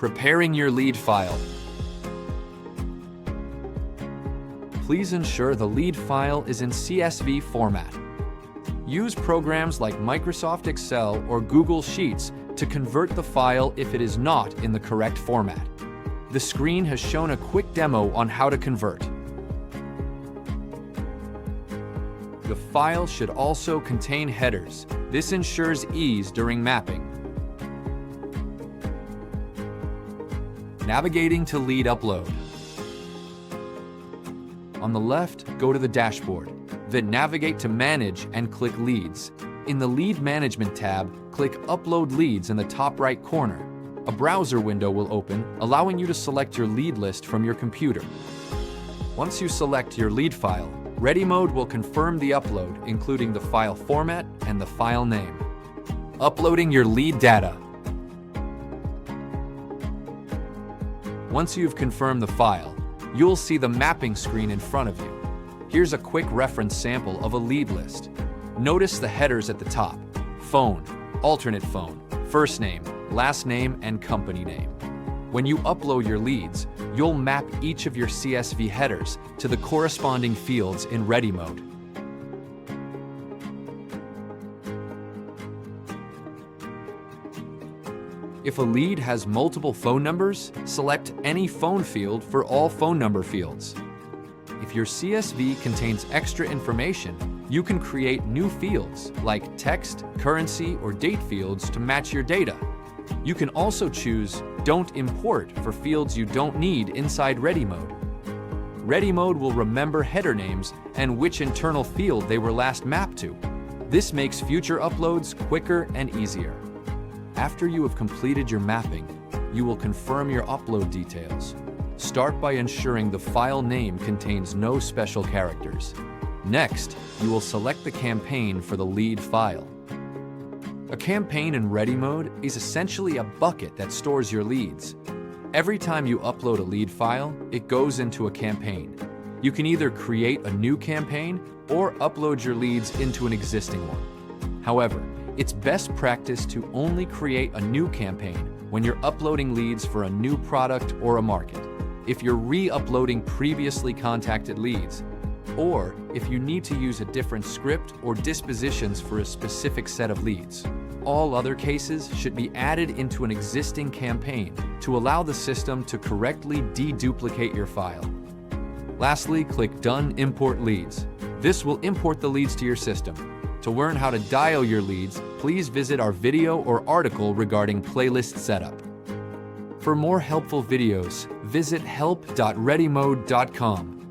Preparing your lead file. Please ensure the lead file is in CSV format. Use programs like Microsoft Excel or Google Sheets to convert the file if it is not in the correct format. The screen has shown a quick demo on how to convert. The file should also contain headers. This ensures ease during mapping. Navigating to lead upload. On the left, go to the dashboard. Then navigate to Manage and click Leads. In the Lead Management tab, click Upload Leads in the top right corner. A browser window will open, allowing you to select your lead list from your computer. Once you select your lead file, Readymode will confirm the upload, including the file format and the file name. Uploading your lead data. Once you've confirmed the file, you'll see the mapping screen in front of you. Here's a quick reference sample of a lead list. Notice the headers at the top: phone, alternate phone, first name, last name, and company name. When you upload your leads, you'll map each of your CSV headers to the corresponding fields in Readymode. If a lead has multiple phone numbers, select any phone field for all phone number fields. If your CSV contains extra information, you can create new fields like text, currency, or date fields to match your data. You can also choose Don't Import for fields you don't need inside Readymode. Readymode will remember header names and which internal field they were last mapped to. This makes future uploads quicker and easier. After you have completed your mapping, you will confirm your upload details. Start by ensuring the file name contains no special characters. Next, you will select the campaign for the lead file. A campaign in Readymode is essentially a bucket that stores your leads. Every time you upload a lead file, it goes into a campaign. You can either create a new campaign or upload your leads into an existing one. However, it's best practice to only create a new campaign when you're uploading leads for a new product or a market. If you're re-uploading previously contacted leads, or if you need to use a different script or dispositions for a specific set of leads. All other cases should be added into an existing campaign to allow the system to correctly deduplicate your file. Lastly, click Done Import Leads. This will import the leads to your system. To learn how to dial your leads, please visit our video or article regarding playlist setup. For more helpful videos, visit help.readymode.com.